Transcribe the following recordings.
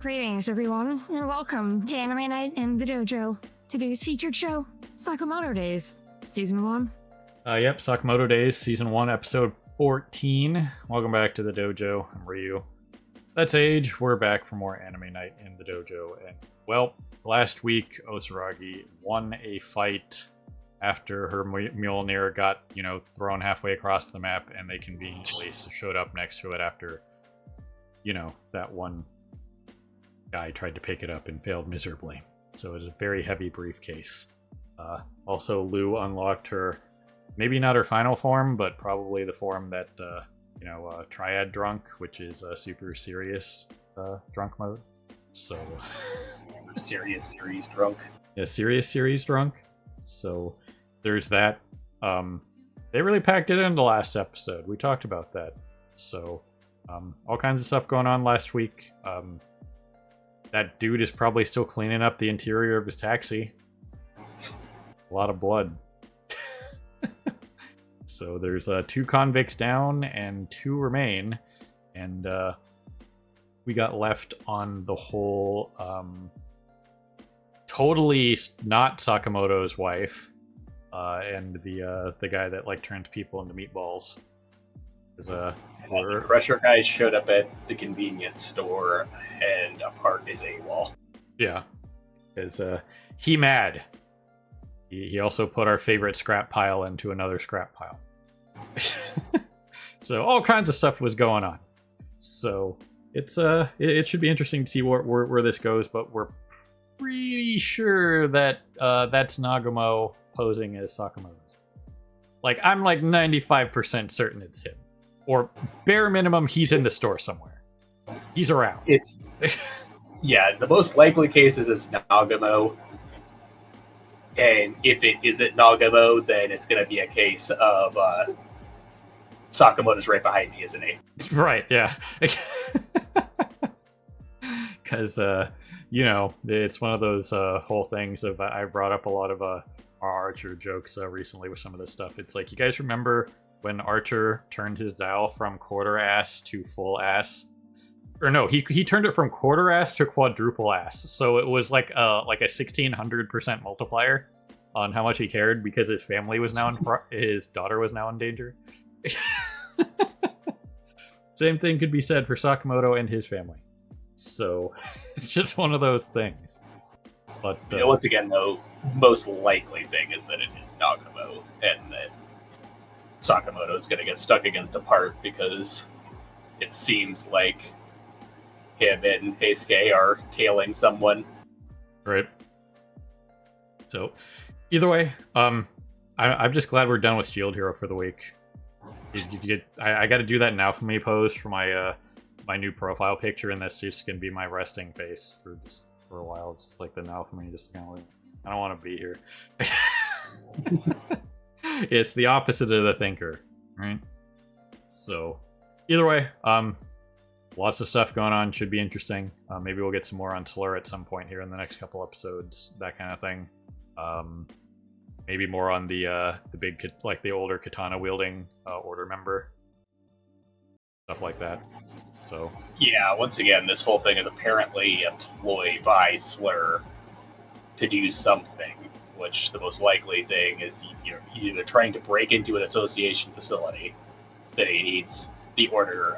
Greetings, everyone, and welcome to Anime Night in the Dojo. Today's featured show, Sakamoto Days, Season 1. Yep, Sakamoto Days, Season 1, Episode 14. Welcome back to the dojo. I'm Ryu. That's Age. We're back for more Anime Night in the dojo. And, well, last week, Osaragi won a fight after her Mjolnir got, thrown halfway across the map, and they conveniently showed up next to it after, that one guy tried to pick it up and failed miserably. So it was a very heavy briefcase. Also, Lou unlocked her, maybe not her final form, but probably the form that, Triad Drunk, which is a super serious drunk mode. So... Serious series drunk. Yeah, serious series drunk. So there's that. They really packed it into last episode. We talked about that. So all kinds of stuff going on last week. That dude is probably still cleaning up the interior of his taxi. A lot of blood. So there's 2 convicts down and 2 remain. And we got left on the whole totally not Sakamoto's wife and the guy that turns people into meatballs. The Crusher guys showed up at the convenience store, and a part is AWOL. Yeah, because he mad. He also put our favorite scrap pile into another scrap pile. So all kinds of stuff was going on. So it's it should be interesting to see where this goes, but we're pretty sure that that's Nagumo posing as Sakamoto. I'm 95% certain it's him. Or bare minimum, he's in the store somewhere. He's around. Yeah, the most likely case is it's Nagumo. And if it isn't Nagumo, then it's going to be a case of Sakamoto's right behind me, isn't he? Right, yeah. Because, it's one of those whole things of I brought up a lot of our Archer jokes recently with some of this stuff. It's like, you guys remember when Archer turned his dial from quarter ass to full ass? Or no, he turned it from quarter ass to quadruple ass. So it was like a 1600% multiplier on how much he cared because his family was now his daughter was now in danger. Same thing could be said for Sakamoto and his family. So it's just one of those things. But once again, though, most likely thing is that it is Nagumo, and that Sakamoto is going to get stuck against a part because it seems like him and Heisuke are tailing someone. Right. So, either way, I'm just glad we're done with Shield Hero for the week. I got to do that now for me pose for my my new profile picture, and that's just going to be my resting face for a while. It's just like the now for me, just kind of like, I don't want to be here. It's the opposite of the thinker, right? So, either way, lots of stuff going on. Should be interesting. Maybe we'll get some more on Slur at some point here in the next couple episodes. That kind of thing. Maybe more on the big, the older katana wielding order member. Stuff like that. So. Yeah. Once again, this whole thing is apparently a ploy by Slur to do something. Which the most likely thing is he's either trying to break into an association facility that he needs the order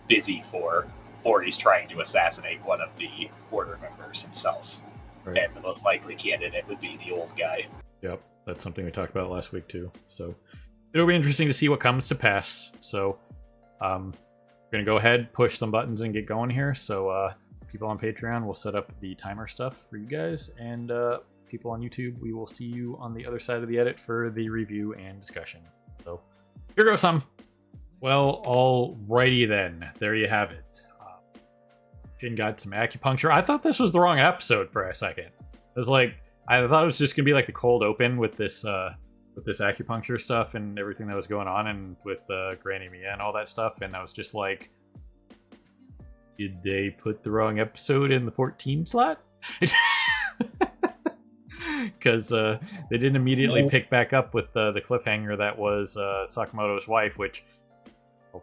busy for, or he's trying to assassinate one of the order members himself. Right. And the most likely candidate would be the old guy. Yep, that's something we talked about last week too. So it'll be interesting to see what comes to pass. So we're going to go ahead, push some buttons, and get going here. So people on Patreon will set up the timer stuff for you guys, and people on YouTube, we will see you on the other side of the edit for the review and discussion. So, here goes some. Well, alrighty then. There you have it. Jin got some acupuncture. I thought this was the wrong episode for a second. It was I thought it was just gonna be the cold open with this acupuncture stuff and everything that was going on, and with Granny Mia and all that stuff. And I was just like, did they put the wrong episode in the 14 slot? Because they didn't immediately pick back up with the cliffhanger that was Sakamoto's wife, which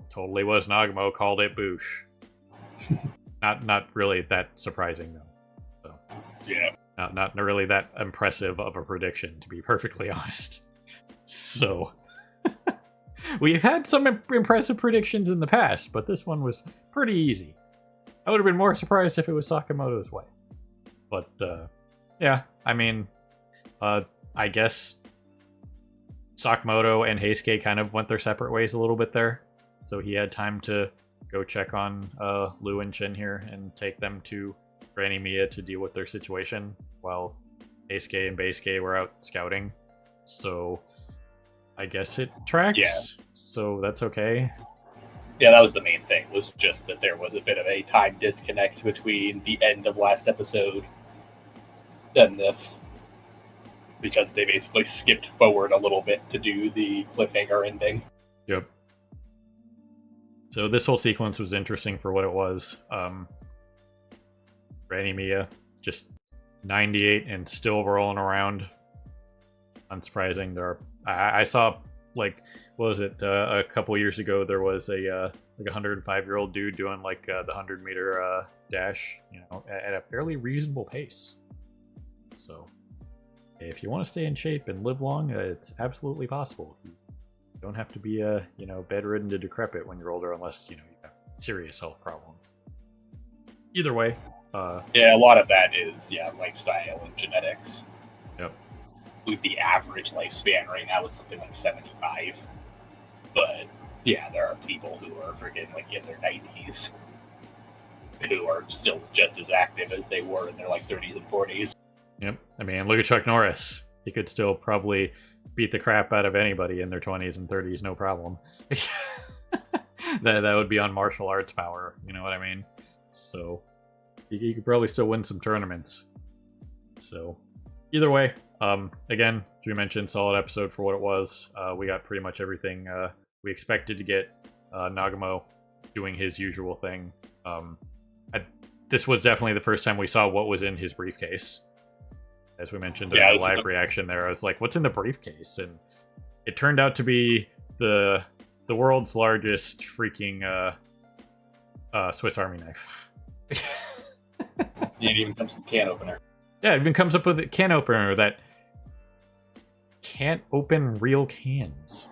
totally was Nagumo, called it Boosh. Not really that surprising though. So Yeah. not really that impressive of a prediction, to be perfectly honest. So we've had some impressive predictions in the past, but this one was pretty easy. I would have been more surprised if it was Sakamoto's way. But yeah, I mean, I guess Sakamoto and Heisuke kind of went their separate ways a little bit there. So he had time to go check on Lu and Shin here and take them to Granny Mia to deal with their situation while Heisuke and Beisuke were out scouting. So I guess it tracks. Yeah. So that's okay. Yeah, that was the main thing, was just that there was a bit of a time disconnect between the end of last episode and this. Because they basically skipped forward a little bit to do the cliffhanger ending. Yep. So this whole sequence was interesting for what it was. Granny Mia, just 98 and still rolling around. Unsurprising. I saw, like, what was it? A couple years ago, there was a 105-year-old dude doing like the 100-meter dash, at a fairly reasonable pace. So if you want to stay in shape and live long, it's absolutely possible. You don't have to be bedridden to decrepit when you're older, unless you have serious health problems. Either way, yeah, a lot of that is lifestyle and genetics. Yep. I believe the average lifespan right now is something like 75. But yeah, there are people who are freaking like in their 90s who are still just as active as they were in their like 30s and 40s. Yep. I mean, look at Chuck Norris. He could still probably beat the crap out of anybody in their 20s and 30s, no problem. that would be on martial arts power, you know what I mean? So you could probably still win some tournaments. So either way, again, as we mentioned, solid episode for what it was. We got pretty much everything we expected to get. Nagamo doing his usual thing. This was definitely the first time we saw what was in his briefcase. As we mentioned in the live reaction there, I was like, what's in the briefcase? And it turned out to be the world's largest freaking Swiss Army knife. It even comes with a can opener. Yeah, it even comes up with a can opener that can't open real cans.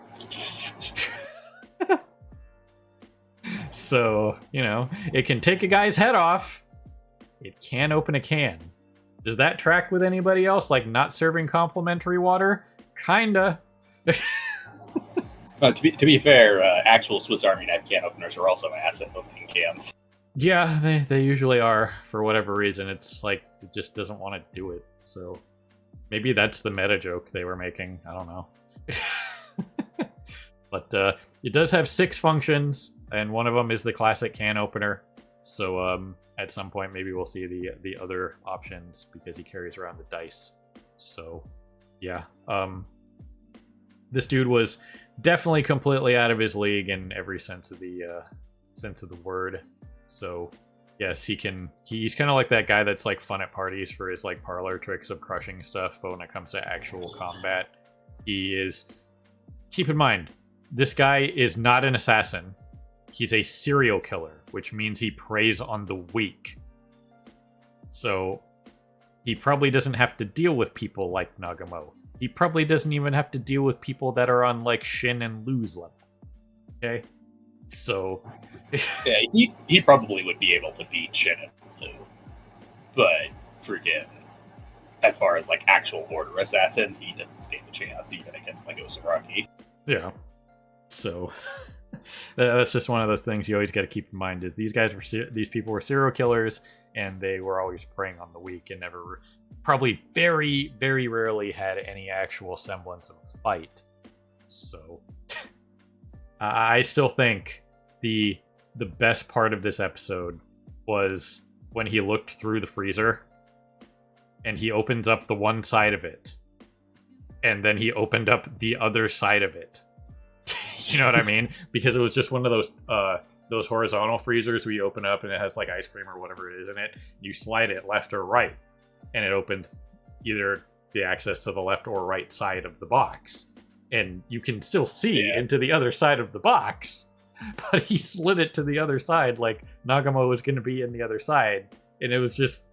So, it can take a guy's head off. It can open a can. Does that track with anybody else? Like not serving complimentary water? Kinda. To be fair, actual Swiss Army knife can openers are also ass at opening cans. Yeah, they usually are. For whatever reason, it's like it just doesn't want to do it. So maybe that's the meta joke they were making. I don't know. But it does have 6 functions, and one of them is the classic can opener. So at some point, maybe we'll see the other options because he carries around the dice. So yeah, this dude was definitely completely out of his league in every sense of the word. So yes, he's kind of like that guy that's like fun at parties for his like parlor tricks of crushing stuff, but when it comes to actual combat, he is. Keep in mind, this guy is not an assassin. He's a serial killer, which means he preys on the weak. So he probably doesn't have to deal with people like Nagamo. He probably doesn't even have to deal with people that are on like Shin and Lu's level. Okay? So yeah, he probably would be able to beat Shin and Lu. But freaking as far as like actual order assassins, he doesn't stand a chance even against like Osaraki. Yeah. So that's just one of the things you always got to keep in mind is these people were serial killers and they were always preying on the weak and never, probably very, very rarely had any actual semblance of a fight. So I still think the best part of this episode was when he looked through the freezer and he opens up the one side of it and then he opened up the other side of it. You know what I mean? Because it was just one of those horizontal freezers where you open up and it has like ice cream or whatever it is in it. You slide it left or right, and it opens either the access to the left or right side of the box. And you can still see into the other side of the box. but he slid it to the other side, like Nagamo was going to be in the other side, and it was just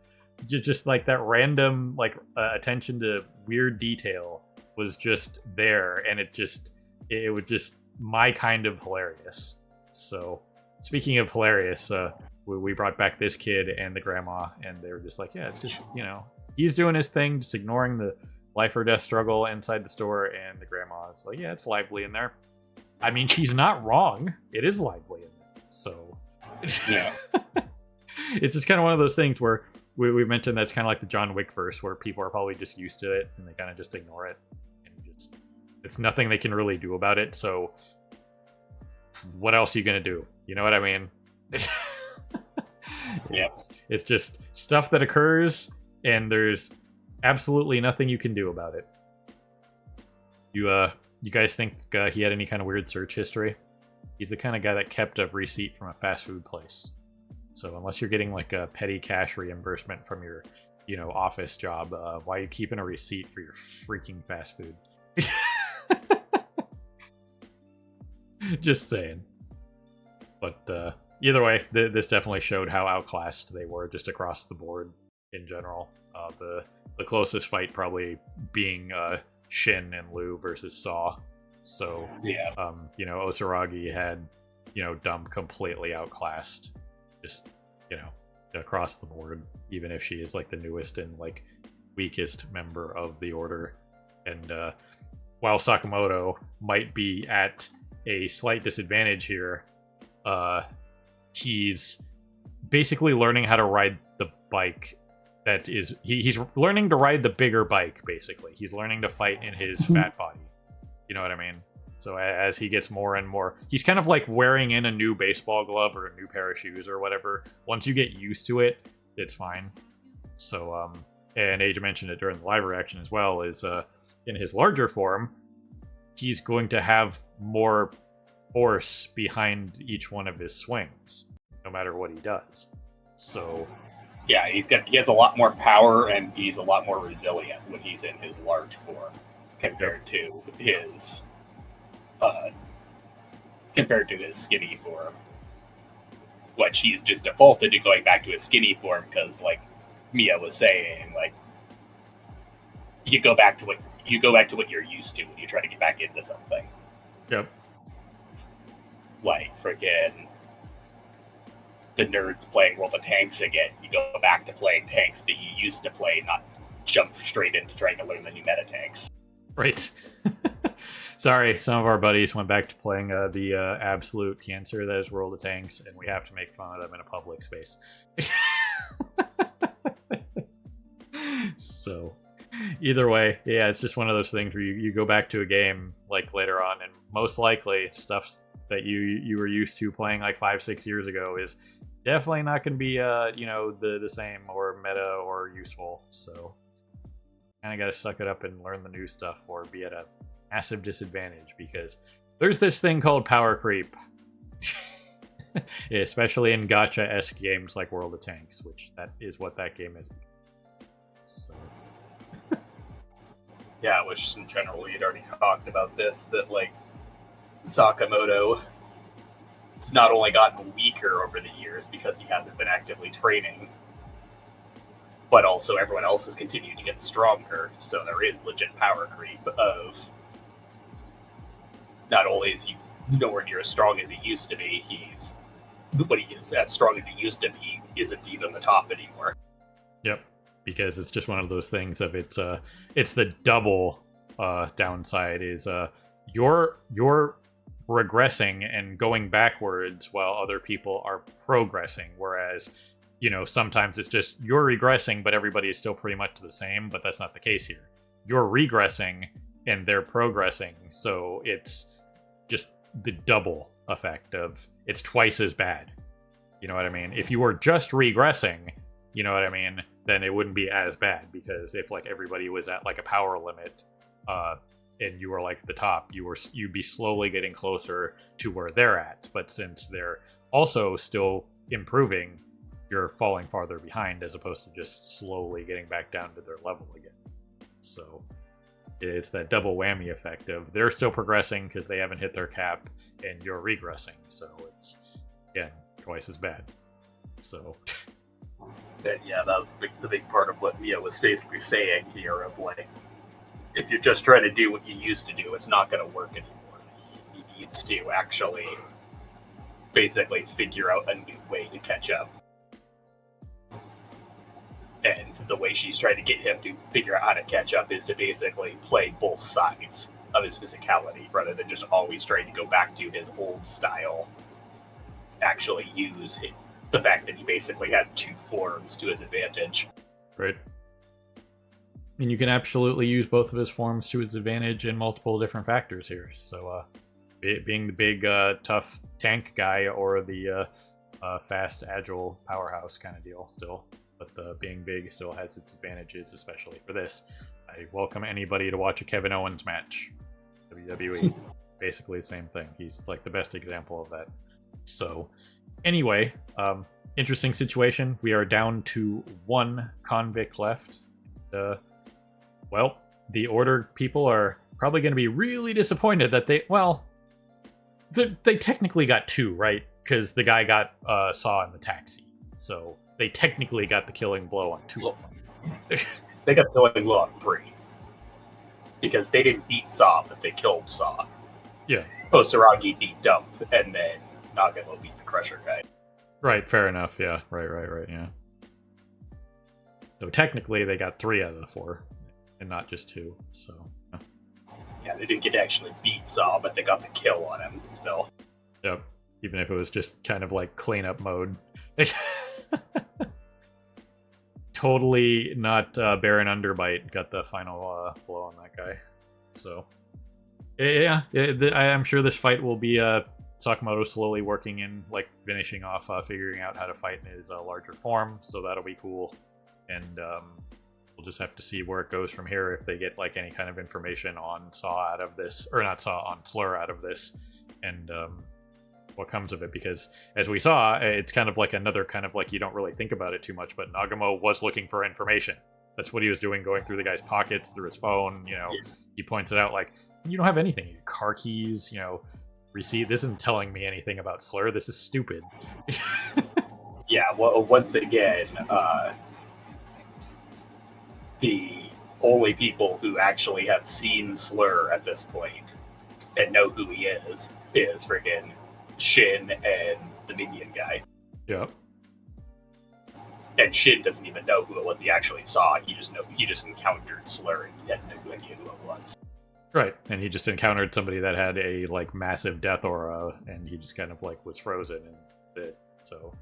like that random like attention to weird detail was just there, and it was just my kind of hilarious. So speaking of hilarious, we brought back this kid and the grandma, and they were just like, yeah, it's just, he's doing his thing, just ignoring the life or death struggle inside the store, and the grandma is like, yeah, it's lively in there. I mean, she's not wrong. It is lively in there. So Yeah. it's just kind of one of those things where we mentioned that's kind of like the John Wick verse, where people are probably just used to it and they kind of just ignore it, and just it's nothing they can really do about it. So what else are you gonna do? You know what I mean? Yeah. It's just stuff that occurs, and there's absolutely nothing you can do about it. You guys think he had any kind of weird search history? He's the kind of guy that kept a receipt from a fast food place. So unless you're getting like a petty cash reimbursement from your, office job, why are you keeping a receipt for your freaking fast food? Just saying. But either way, this definitely showed how outclassed they were just across the board in general. The closest fight probably being Shin and Liu versus Saw. So Yeah. Osaragi had Dumb completely outclassed, just across the board, even if she is like the newest and like weakest member of the order. And while Sakamoto might be at a slight disadvantage here, he's basically learning how to ride the bike. That is, he's learning to ride the bigger bike. Basically, he's learning to fight in his fat body. You know what I mean? So as he gets more and more, he's kind of like wearing in a new baseball glove or a new pair of shoes or whatever. Once you get used to it, it's fine. So, and Age mentioned it during the live reaction as well, is in his larger form, he's going to have more force behind each one of his swings, no matter what he does. So, Yeah, he has a lot more power, and he's a lot more resilient when he's in his large form compared to his skinny form. Which he's just defaulted to going back to his skinny form because, like Mia was saying, like you go back to what you're used to when you try to get back into something. Yep. Like friggin' the nerds playing World of Tanks again. You go back to playing tanks that you used to play, not jump straight into trying to learn the new meta tanks. Right. Sorry, some of our buddies went back to playing the absolute cancer that is World of Tanks, and we have to make fun of them in a public space. So, either way, yeah, it's just one of those things where you go back to a game like later on, and most likely stuff that you were used to playing like 5-6 years ago is definitely not going to be the same or meta or useful. So kind of got to suck it up and learn the new stuff, or be at a massive disadvantage, because there's this thing called power creep. Especially in gacha-esque games like World of Tanks, which that is what that game is. So Yeah, which in general we had already talked about this, that like Sakamoto has not only gotten weaker over the years because he hasn't been actively training, but also everyone else has continued to get stronger. So there is legit power creep of not only is he nowhere near as strong as he used to be, as strong as he used to be isn't even the top anymore. Yep, because it's just one of those things of it's the double downside is you're regressing and going backwards while other people are progressing, whereas sometimes it's just you're regressing but everybody is still pretty much the same, but that's not the case here. You're regressing and they're progressing, so it's just the double effect of it's twice as bad. You know what I mean? If you were just regressing, you know what I mean, then it wouldn't be as bad, because if like everybody was at like a power limit and you were like the top, you'd be slowly getting closer to where they're at. But since they're also still improving, you're falling farther behind, as opposed to just slowly getting back down to their level again. So It's that double whammy effect of they're still progressing because they haven't hit their cap, and you're regressing. So it's, again, twice as bad. So Yeah, that was the big part of what Mia was basically saying here of like, if you're just trying to do what you used to do, it's not going to work anymore. He needs to actually basically figure out a new way to catch up. And the way she's trying to get him to figure out how to catch up is to basically play both sides of his physicality rather than just always trying to go back to his old style. Actually use the fact that he basically has two forms to his advantage. Right. And you can absolutely use both of his forms to his advantage in multiple different factors here. So, being the big, tough tank guy or the fast, agile powerhouse kind of deal still. But being big still has its advantages, especially for this. I welcome anybody to watch a Kevin Owens match. WWE. Basically the same thing. He's like the best example of that. So, anyway, interesting situation. We are down to one convict left. Well, the Order people are probably going to be really disappointed that they technically got two, right? Because the guy got Saw in the taxi. So they technically got the killing blow on two of them. They got the killing blow on three. Because they didn't beat Saw, but they killed Saw. Yeah. Osaragi beat Dump, and then Nagano beat the Crusher guy. Right, fair enough. Yeah, right, yeah. So technically they got 3 out of the 4, and not just 2, so... Yeah, they didn't get to actually beat Saw, but they got the kill on him still. Yep, even if it was just kind of like cleanup mode. Totally not Baron Underbite got the final blow on that guy. So, yeah, I'm sure this fight will be Sakamoto slowly working in, like, finishing off, figuring out how to fight in his larger form, so that'll be cool. And we'll just have to see where it goes from here, if they get, like, any kind of information on Saw out of this, or not Saw, on Slur out of this, and what comes of it, because as we saw, it's kind of like another kind of like, you don't really think about it too much, but Nagamo was looking for information. That's what he was doing, going through the guy's pockets, through his phone, you know. Yeah. He points it out like, you don't have anything, your car keys, you know, receipt. This isn't telling me anything about Slur. This is stupid. Yeah, well, once again, the only people who actually have seen Slur at this point and know who he is friggin' Shin and the minion guy. Yep. And Shin doesn't even know who it was he actually saw. He just encountered Slur and he had no idea who it was. Right, and he just encountered somebody that had a, like, massive death aura, and he just kind of, like, was frozen and bit. So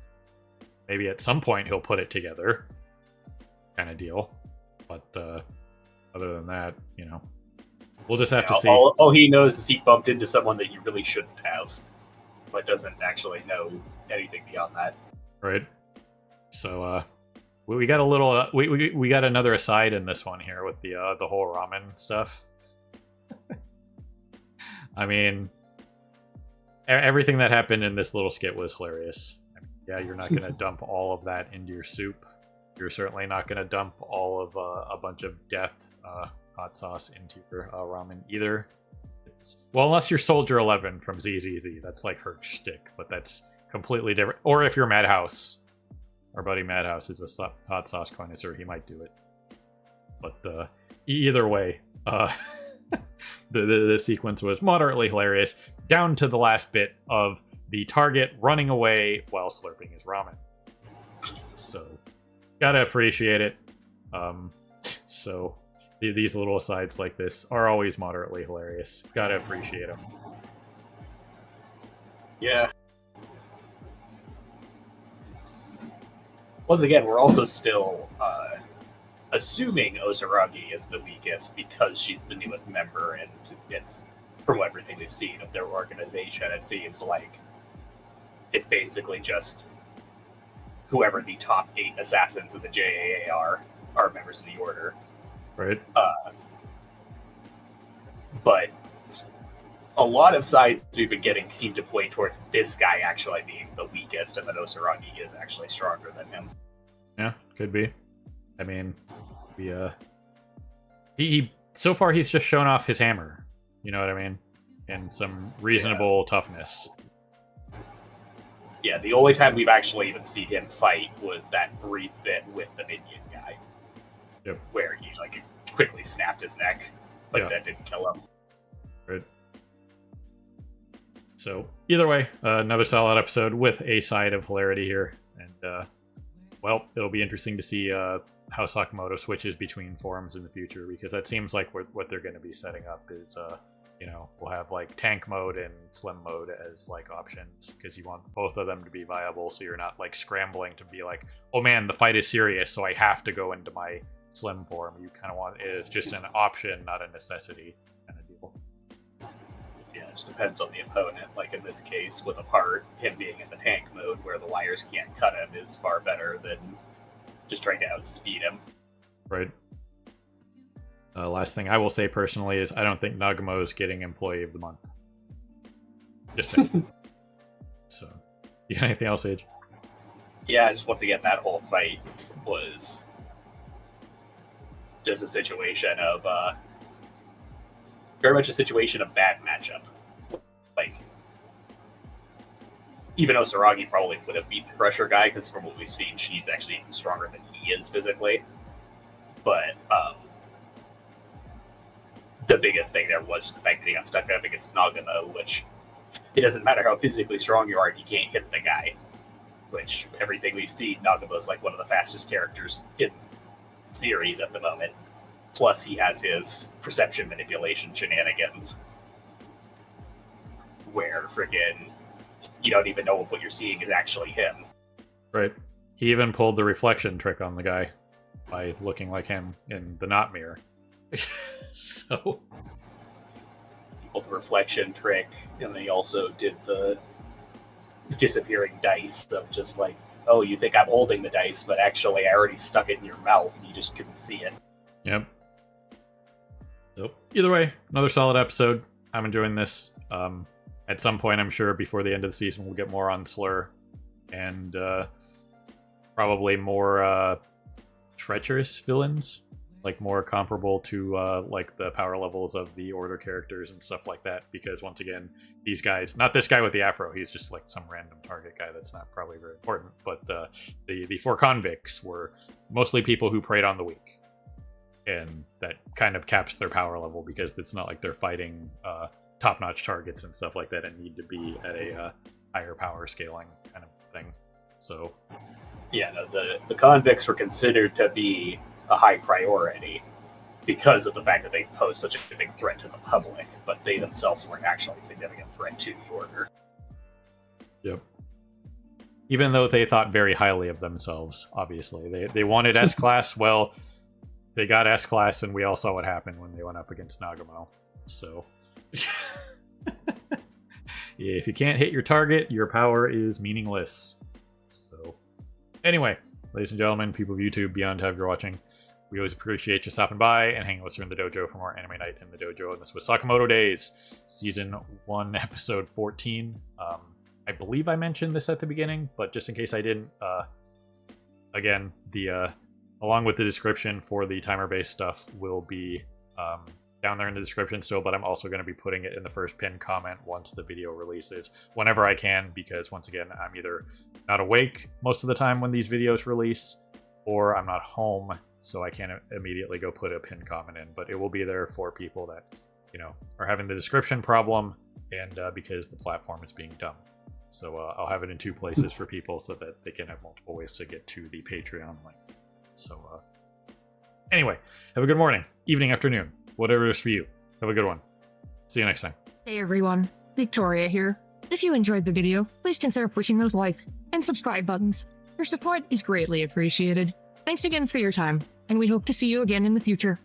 maybe at some point he'll put it together, kind of deal. But other than that, you know, we'll just have to see. All he knows is he bumped into someone that you really shouldn't have, but doesn't actually know anything beyond that. Right. So we got a little we got another aside in this one here with the whole ramen stuff. I mean, everything that happened in this little skit was hilarious. I mean, yeah, you're not going to dump all of that into your soup. You're certainly not going to dump all of a bunch of death hot sauce into your ramen either. Well, unless you're Soldier 11 from ZZZ. That's like her shtick, but that's completely different. Or if you're Madhouse. Our buddy Madhouse is a hot sauce connoisseur. He might do it. But either way, the sequence was moderately hilarious, down to the last bit of the target running away while slurping his ramen. So, gotta appreciate it. So, these little asides like this are always moderately hilarious. Gotta appreciate them. Yeah. Once again, we're also still assuming Osaragi is the weakest because she's the newest member, and it's, from everything we've seen of their organization, it seems like it's basically just whoever the top 8 assassins of the JAA are members of the Order. Right. But a lot of sides we've been getting seem to point towards this guy actually being the weakest, and that Osaragi is actually stronger than him. Yeah, could be. I mean, he so far he's just shown off his hammer. You know what I mean? And some reasonable toughness. Yeah, the only time we've actually even seen him fight was that brief bit with the minion guy. Yep. Where he like quickly snapped his neck, but that didn't kill him. Right. So either way, another solid episode with a side of hilarity here, and well, it'll be interesting to see how Sakamoto switches between forms in the future, because that seems like what they're going to be setting up is you know, we'll have like tank mode and slim mode as like options, because you want both of them to be viable, so you're not like scrambling to be like, oh man, the fight is serious, so I have to go into my slim form. You kind of want it as just an option, not a necessity kind of deal. Yeah, it just depends on the opponent. Like in this case, with a part, him being in the tank mode where the wires can't cut him is far better than just trying to outspeed him. Right. Last thing I will say personally is I don't think Nagamo is getting Employee of the Month. Just saying. So, you got anything else, Age? Yeah, just once again, that whole fight was just a situation of very much a situation of bad matchup. Like, even though Saragi probably would have beat the Crusher guy, because from what we've seen, she's actually even stronger than he is physically. But the biggest thing there was the fact that he got stuck up against Nagamo, which it doesn't matter how physically strong you are if you can't hit the guy. Which, everything we've seen, Nagamo's like one of the fastest characters in the series at the moment. Plus, he has his perception manipulation shenanigans, where friggin' you don't even know if what you're seeing is actually him. Right. He even pulled the reflection trick on the guy by looking like him in the not mirror. So he pulled the reflection trick, and then he also did the disappearing dice of just like, oh, you think I'm holding the dice, but actually I already stuck it in your mouth and you just couldn't see it. Yep. So either way, another solid episode. I'm enjoying this. At some point, I'm sure before the end of the season, we'll get more on Slur, and probably more treacherous villains, like more comparable to like the power levels of the Order characters and stuff like that. Because once again, these guys, not this guy with the afro, he's just like some random target guy that's not probably very important. But the four convicts were mostly people who preyed on the weak, and that kind of caps their power level, because it's not like they're fighting top-notch targets and stuff like that and need to be at a higher power scaling kind of thing. So yeah, no, the convicts were considered to be a high priority because of the fact that they pose such a big threat to the public, but they themselves weren't actually a significant threat to the Order. Yep. Even though they thought very highly of themselves, obviously. They wanted S-Class. Well, they got S-Class, and we all saw what happened when they went up against Nagamo. So if you can't hit your target, your power is meaningless. So anyway, ladies and gentlemen, people of YouTube, beyond however you're watching, we always appreciate you stopping by and hanging with us here in the dojo for more Anime Night in the Dojo. And this was Sakamoto Days, Season 1, Episode 14. I believe I mentioned this at the beginning, but just in case I didn't, again, the along with the description for the timer-based stuff will be down there in the description still, but I'm also going to be putting it in the first pinned comment once the video releases, whenever I can, because once again, I'm either not awake most of the time when these videos release, or I'm not home, so I can't immediately go put a pinned comment in, but it will be there for people that, you know, are having the description problem, and because the platform is being dumb. So I'll have it in two places for people so that they can have multiple ways to get to the Patreon link. So anyway, have a good morning, evening, afternoon, whatever it is for you. Have a good one. See you next time. Hey everyone, Victoria here. If you enjoyed the video, please consider pushing those like and subscribe buttons. Your support is greatly appreciated. Thanks again for your time, and we hope to see you again in the future.